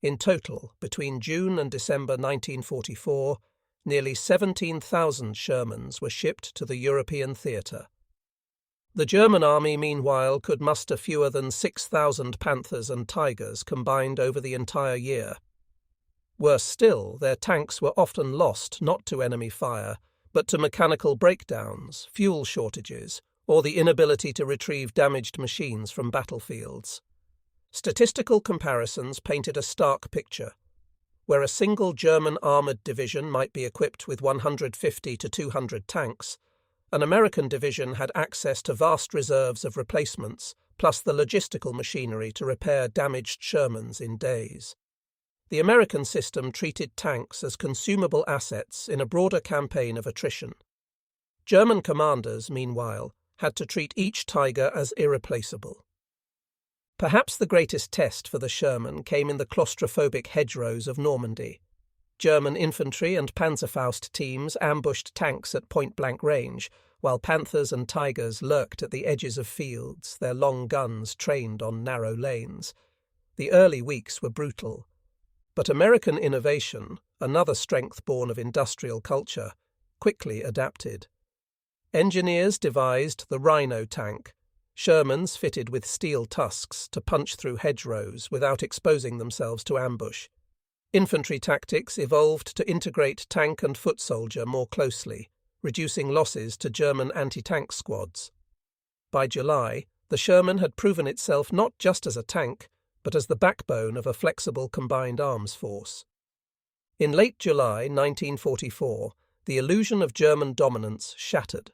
In total, between June and December 1944, nearly 17,000 Shermans were shipped to the European theatre. The German army, meanwhile, could muster fewer than 6,000 Panthers and Tigers combined over the entire year. Worse still, their tanks were often lost not to enemy fire, but to mechanical breakdowns, fuel shortages, or the inability to retrieve damaged machines from battlefields. Statistical comparisons painted a stark picture. Where a single German armoured division might be equipped with 150 to 200 tanks, an American division had access to vast reserves of replacements, plus the logistical machinery to repair damaged Shermans in days. The American system treated tanks as consumable assets in a broader campaign of attrition. German commanders, meanwhile, had to treat each Tiger as irreplaceable. Perhaps the greatest test for the Sherman came in the claustrophobic hedgerows of Normandy. German infantry and Panzerfaust teams ambushed tanks at point-blank range, while Panthers and Tigers lurked at the edges of fields, their long guns trained on narrow lanes. The early weeks were brutal. But American innovation, another strength born of industrial culture, quickly adapted. Engineers devised the Rhino tank, Shermans fitted with steel tusks to punch through hedgerows without exposing themselves to ambush. Infantry tactics evolved to integrate tank and foot soldier more closely, reducing losses to German anti-tank squads. By July, the Sherman had proven itself not just as a tank, but as the backbone of a flexible combined arms force. In late July 1944, the illusion of German dominance shattered.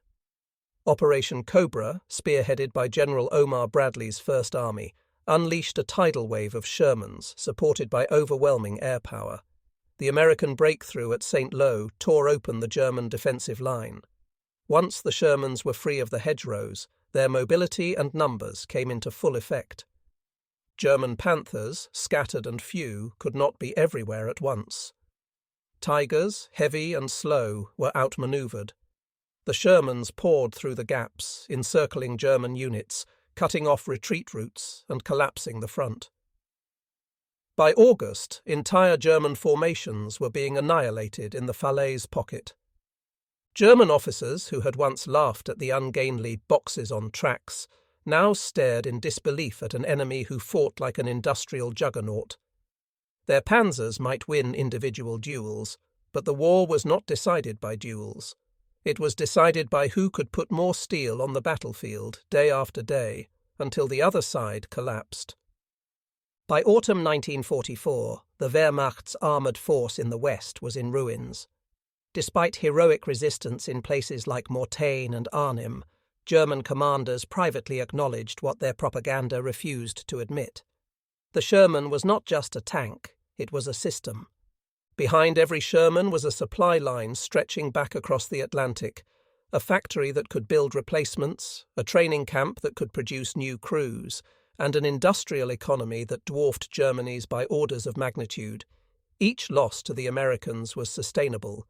Operation Cobra, spearheaded by General Omar Bradley's First Army, unleashed a tidal wave of Shermans supported by overwhelming air power. The American breakthrough at St. Lo tore open the German defensive line. Once the Shermans were free of the hedgerows, their mobility and numbers came into full effect. German Panthers, scattered and few, could not be everywhere at once. Tigers, heavy and slow, were outmaneuvered. The Shermans poured through the gaps, encircling German units, cutting off retreat routes and collapsing the front. By August, entire German formations were being annihilated in the Falaise pocket. German officers, who had once laughed at the ungainly boxes on tracks, now stared in disbelief at an enemy who fought like an industrial juggernaut. Their panzers might win individual duels, but the war was not decided by duels. It was decided by who could put more steel on the battlefield day after day, until the other side collapsed. By autumn 1944, the Wehrmacht's armoured force in the west was in ruins. Despite heroic resistance in places like Mortain and Arnhem, German commanders privately acknowledged what their propaganda refused to admit. The Sherman was not just a tank, it was a system. Behind every Sherman was a supply line stretching back across the Atlantic, a factory that could build replacements, a training camp that could produce new crews, and an industrial economy that dwarfed Germany's by orders of magnitude. Each loss to the Americans was sustainable.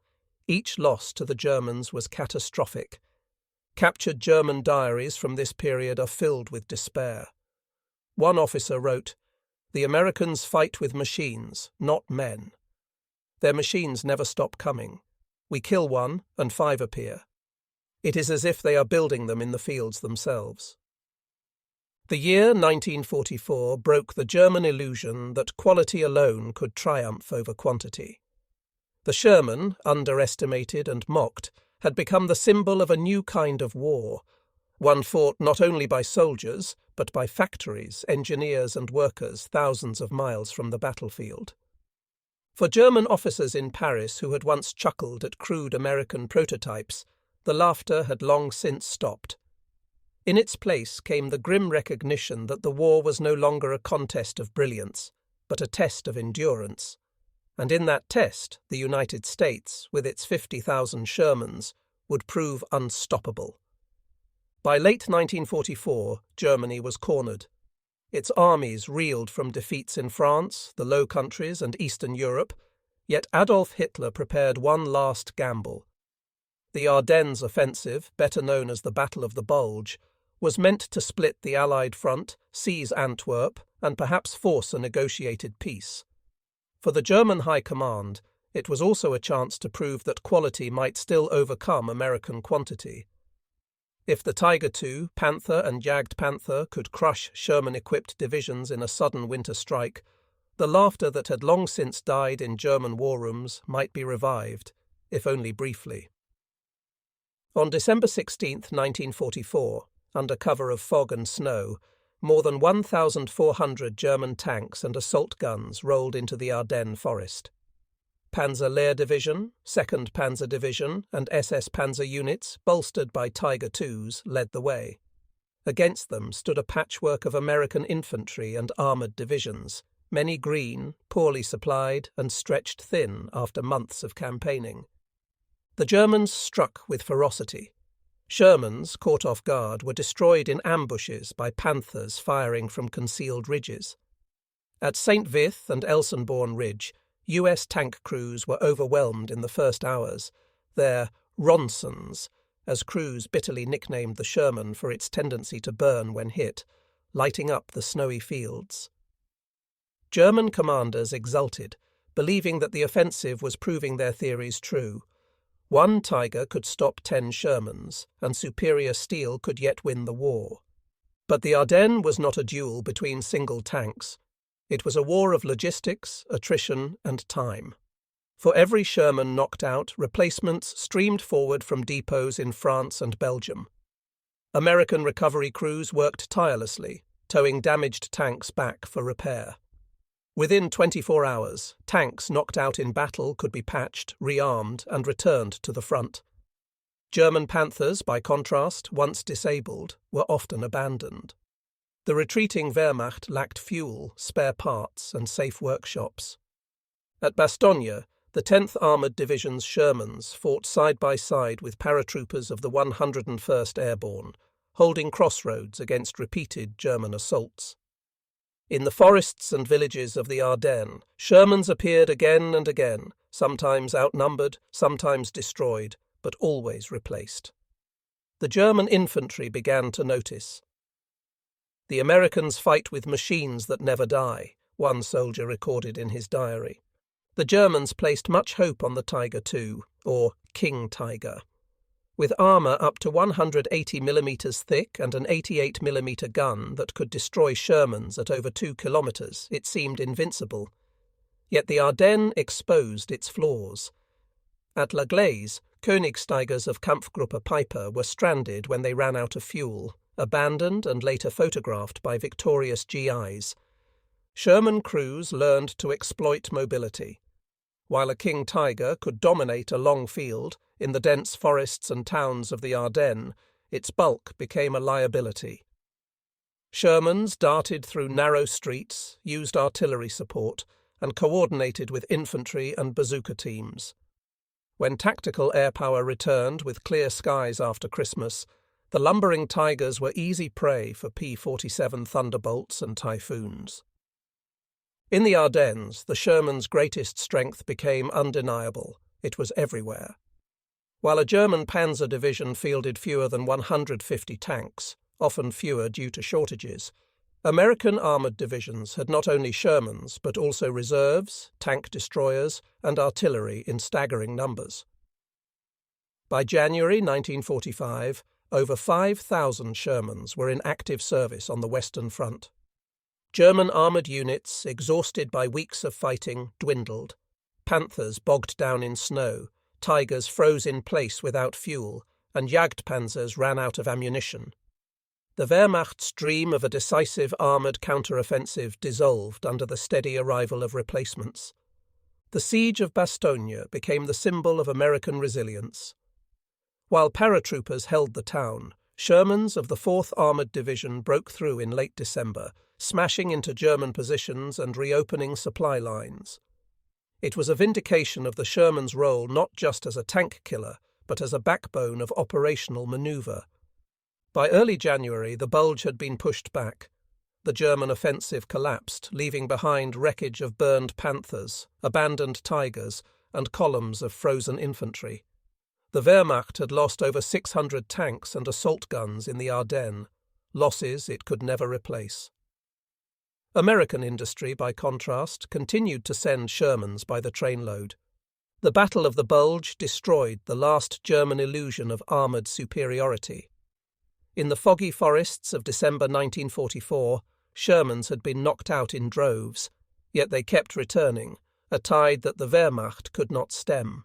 Each loss to the Germans was catastrophic. Captured German diaries from this period are filled with despair. One officer wrote, "The Americans fight with machines, not men. Their machines never stop coming. We kill one, and 5 appear. It is as if they are building them in the fields themselves." The year 1944 broke the German illusion that quality alone could triumph over quantity. The Sherman, underestimated and mocked, had become the symbol of a new kind of war, one fought not only by soldiers, but by factories, engineers and workers thousands of miles from the battlefield. For German officers in Paris who had once chuckled at crude American prototypes, the laughter had long since stopped. In its place came the grim recognition that the war was no longer a contest of brilliance, but a test of endurance. And in that test, the United States, with its 50,000 Shermans, would prove unstoppable. By late 1944, Germany was cornered. Its armies reeled from defeats in France, the Low Countries, and Eastern Europe, yet Adolf Hitler prepared one last gamble. The Ardennes offensive, better known as the Battle of the Bulge, was meant to split the Allied front, seize Antwerp, and perhaps force a negotiated peace. For the German High Command, it was also a chance to prove that quality might still overcome American quantity. If the Tiger II, Panther and Jagdpanther could crush Sherman-equipped divisions in a sudden winter strike, the laughter that had long since died in German war rooms might be revived, if only briefly. On December 16, 1944, under cover of fog and snow, more than 1,400 German tanks and assault guns rolled into the Ardennes forest. Panzer Lehr Division, 2nd Panzer Division, and SS Panzer units, bolstered by Tiger IIs, led the way. Against them stood a patchwork of American infantry and armoured divisions, many green, poorly supplied, and stretched thin after months of campaigning. The Germans struck with ferocity. Shermans, caught off guard, were destroyed in ambushes by Panthers firing from concealed ridges. At St. Vith and Elsenborn Ridge, US tank crews were overwhelmed in the first hours, their Ronsons, as crews bitterly nicknamed the Sherman for its tendency to burn when hit, lighting up the snowy fields. German commanders exulted, believing that the offensive was proving their theories true. One Tiger could stop 10 Shermans, and superior steel could yet win the war. But the Ardennes was not a duel between single tanks. It was a war of logistics, attrition, and time. For every Sherman knocked out, replacements streamed forward from depots in France and Belgium. American recovery crews worked tirelessly, towing damaged tanks back for repair. Within 24 hours, tanks knocked out in battle could be patched, rearmed, and returned to the front. German Panthers, by contrast, once disabled, were often abandoned. The retreating Wehrmacht lacked fuel, spare parts, and safe workshops. At Bastogne, the 10th Armoured Division's Shermans fought side by side with paratroopers of the 101st Airborne, holding crossroads against repeated German assaults. In the forests and villages of the Ardennes, Shermans appeared again and again, sometimes outnumbered, sometimes destroyed, but always replaced. The German infantry began to notice. "The Americans fight with machines that never die," one soldier recorded in his diary. The Germans placed much hope on the Tiger II, or King Tiger. With armour up to 180 mm thick and an 88 mm gun that could destroy Shermans at over 2 kilometres, it seemed invincible. Yet the Ardennes exposed its flaws. At La Glaise, Königsteigers of Kampfgruppe Piper were stranded when they ran out of fuel, abandoned and later photographed by victorious GIs. Sherman crews learned to exploit mobility. While a King Tiger could dominate a long field, in the dense forests and towns of the Ardennes, its bulk became a liability. Shermans darted through narrow streets, used artillery support, and coordinated with infantry and bazooka teams. When tactical air power returned with clear skies after Christmas, the lumbering Tigers were easy prey for P-47 Thunderbolts and Typhoons. In the Ardennes, the Sherman's greatest strength became undeniable. It was everywhere. While a German Panzer division fielded fewer than 150 tanks, often fewer due to shortages, American armoured divisions had not only Shermans but also reserves, tank destroyers, and artillery in staggering numbers. By January 1945, over 5,000 Shermans were in active service on the Western Front. German armoured units, exhausted by weeks of fighting, dwindled. Panthers bogged down in snow, Tigers froze in place without fuel, and Jagdpanzers ran out of ammunition. The Wehrmacht's dream of a decisive armoured counter-offensive dissolved under the steady arrival of replacements. The siege of Bastogne became the symbol of American resilience. While paratroopers held the town, Shermans of the 4th Armoured Division broke through in late December, smashing into German positions and reopening supply lines. It was a vindication of the Sherman's role not just as a tank killer, but as a backbone of operational manoeuvre. By early January, the Bulge had been pushed back. The German offensive collapsed, leaving behind wreckage of burned Panthers, abandoned Tigers, and columns of frozen infantry. The Wehrmacht had lost over 600 tanks and assault guns in the Ardennes, losses it could never replace. American industry, by contrast, continued to send Shermans by the trainload. The Battle of the Bulge destroyed the last German illusion of armoured superiority. In the foggy forests of December 1944, Shermans had been knocked out in droves, yet they kept returning, a tide that the Wehrmacht could not stem.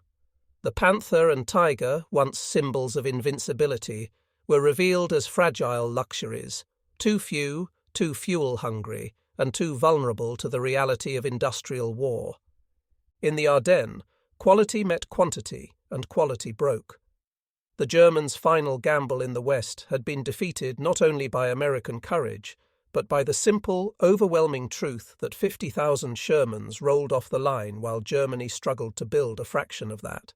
The Panther and Tiger, once symbols of invincibility, were revealed as fragile luxuries, too few, too fuel-hungry, and too vulnerable to the reality of industrial war. In the Ardennes, quality met quantity, and quality broke. The Germans' final gamble in the West had been defeated not only by American courage, but by the simple, overwhelming truth that 50,000 Shermans rolled off the line while Germany struggled to build a fraction of that.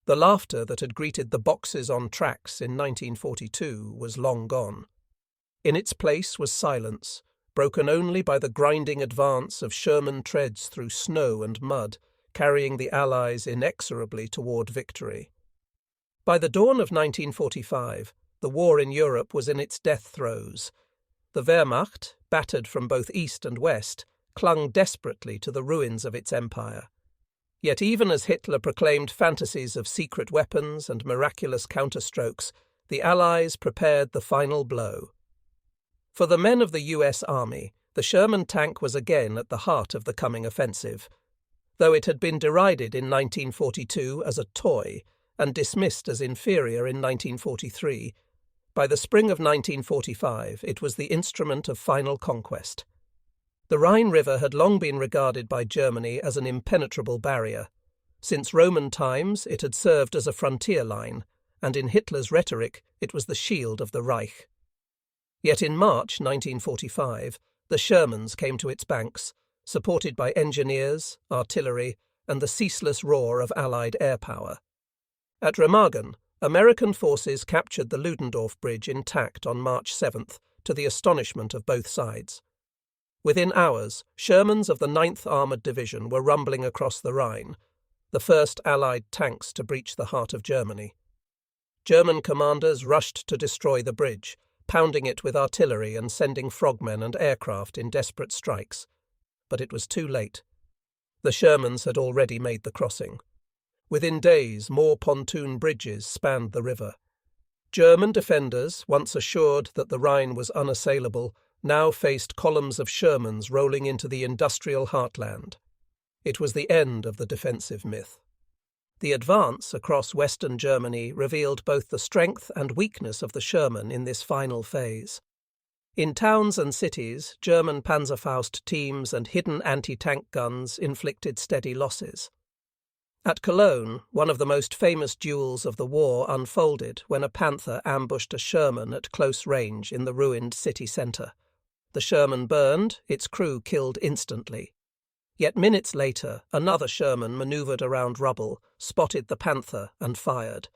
The laughter that had greeted the boxes on tracks in 1942 was long gone. In its place was silence, broken only by the grinding advance of Sherman treads through snow and mud, carrying the Allies inexorably toward victory. By the dawn of 1945, the war in Europe was in its death throes. The Wehrmacht, battered from both east and west, clung desperately to the ruins of its empire. Yet even as Hitler proclaimed fantasies of secret weapons and miraculous counterstrokes, the Allies prepared the final blow. For the men of the US Army, the Sherman tank was again at the heart of the coming offensive. Though it had been derided in 1942 as a toy and dismissed as inferior in 1943, by the spring of 1945 it was the instrument of final conquest. The Rhine River had long been regarded by Germany as an impenetrable barrier. Since Roman times it had served as a frontier line, and in Hitler's rhetoric it was the shield of the Reich. Yet in March 1945, the Shermans came to its banks, supported by engineers, artillery, and the ceaseless roar of Allied air power. At Remagen, American forces captured the Ludendorff Bridge intact on March 7th, to the astonishment of both sides. Within hours, Shermans of the 9th Armoured Division were rumbling across the Rhine, the first Allied tanks to breach the heart of Germany. German commanders rushed to destroy the bridge, pounding it with artillery and sending frogmen and aircraft in desperate strikes. But it was too late. The Shermans had already made the crossing. Within days, more pontoon bridges spanned the river. German defenders, once assured that the Rhine was unassailable, now faced columns of Shermans rolling into the industrial heartland. It was the end of the defensive myth. The advance across western Germany revealed both the strength and weakness of the Sherman in this final phase. In towns and cities, German Panzerfaust teams and hidden anti-tank guns inflicted steady losses. At Cologne, one of the most famous duels of the war unfolded when a Panther ambushed a Sherman at close range in the ruined city centre. The Sherman burned, its crew killed instantly. Yet minutes later, another Sherman manoeuvred around rubble, spotted the Panther, and fired.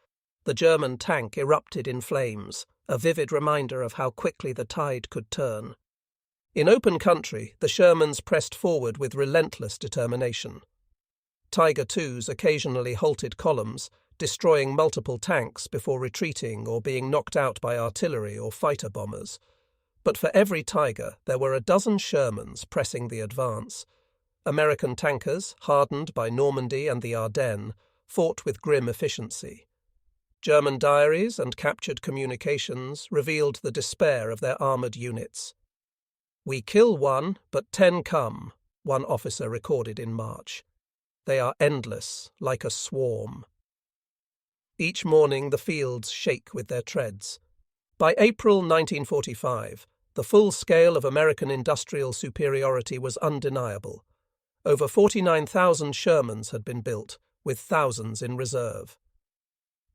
The German tank erupted in flames, a vivid reminder of how quickly the tide could turn. In open country, the Shermans pressed forward with relentless determination. Tiger IIs occasionally halted columns, destroying multiple tanks before retreating or being knocked out by artillery or fighter bombers. But for every Tiger, there were a dozen Shermans pressing the advance. American tankers, hardened by Normandy and the Ardennes, fought with grim efficiency. German diaries and captured communications revealed the despair of their armoured units. "We kill one, but 10 come," one officer recorded in March. "They are endless, like a swarm." Each morning the fields shake with their treads. By April 1945, the full scale of American industrial superiority was undeniable. Over 49,000 Shermans had been built, with thousands in reserve.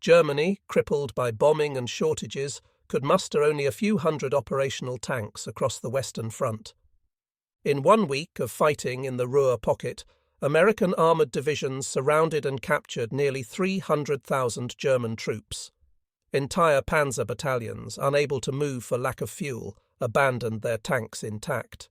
Germany, crippled by bombing and shortages, could muster only a few hundred operational tanks across the Western Front. In 1 week of fighting in the Ruhr pocket, American armoured divisions surrounded and captured nearly 300,000 German troops. Entire panzer battalions, unable to move for lack of fuel, abandoned their tanks intact.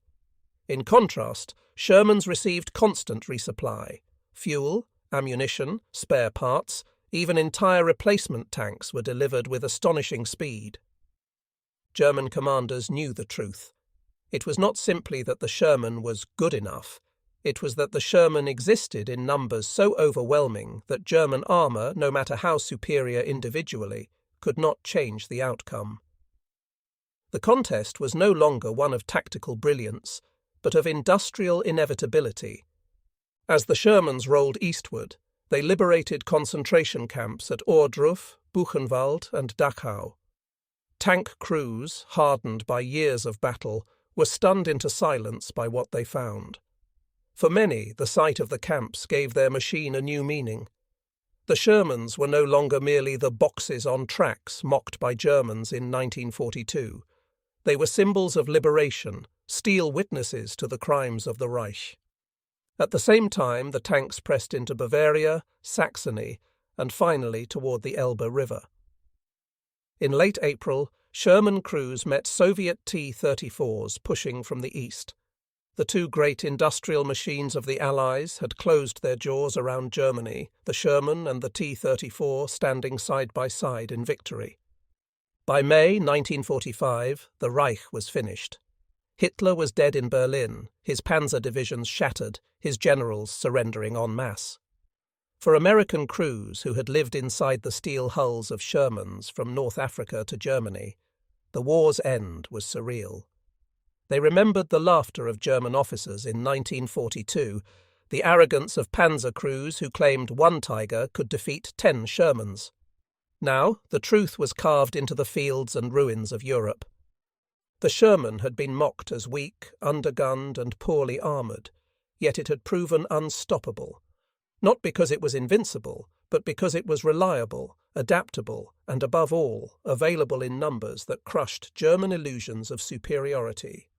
In contrast, Shermans received constant resupply. Fuel, ammunition, spare parts, even entire replacement tanks were delivered with astonishing speed. German commanders knew the truth. It was not simply that the Sherman was good enough. It was that the Sherman existed in numbers so overwhelming that German armour, no matter how superior individually, could not change the outcome. The contest was no longer one of tactical brilliance, but of industrial inevitability. As the Shermans rolled eastward, they liberated concentration camps at Ohrdruf, Buchenwald, and Dachau. Tank crews, hardened by years of battle, were stunned into silence by what they found. For many, the sight of the camps gave their machine a new meaning. The Shermans were no longer merely the boxes on tracks mocked by Germans in 1942. They were symbols of liberation, steel witnesses to the crimes of the Reich. At the same time, the tanks pressed into Bavaria, Saxony, and finally toward the Elbe River. In late April, Sherman crews met Soviet T-34s pushing from the east. The two great industrial machines of the Allies had closed their jaws around Germany, the Sherman and the T-34 standing side by side in victory. By May 1945, the Reich was finished. Hitler was dead in Berlin, his Panzer divisions shattered, his generals surrendering en masse. For American crews who had lived inside the steel hulls of Shermans from North Africa to Germany, the war's end was surreal. They remembered the laughter of German officers in 1942, the arrogance of Panzer crews who claimed one Tiger could defeat 10 Shermans. Now the truth was carved into the fields and ruins of Europe. The Sherman had been mocked as weak, undergunned and poorly armoured, yet it had proven unstoppable. Not because it was invincible, but because it was reliable, adaptable, and above all, available in numbers that crushed German illusions of superiority.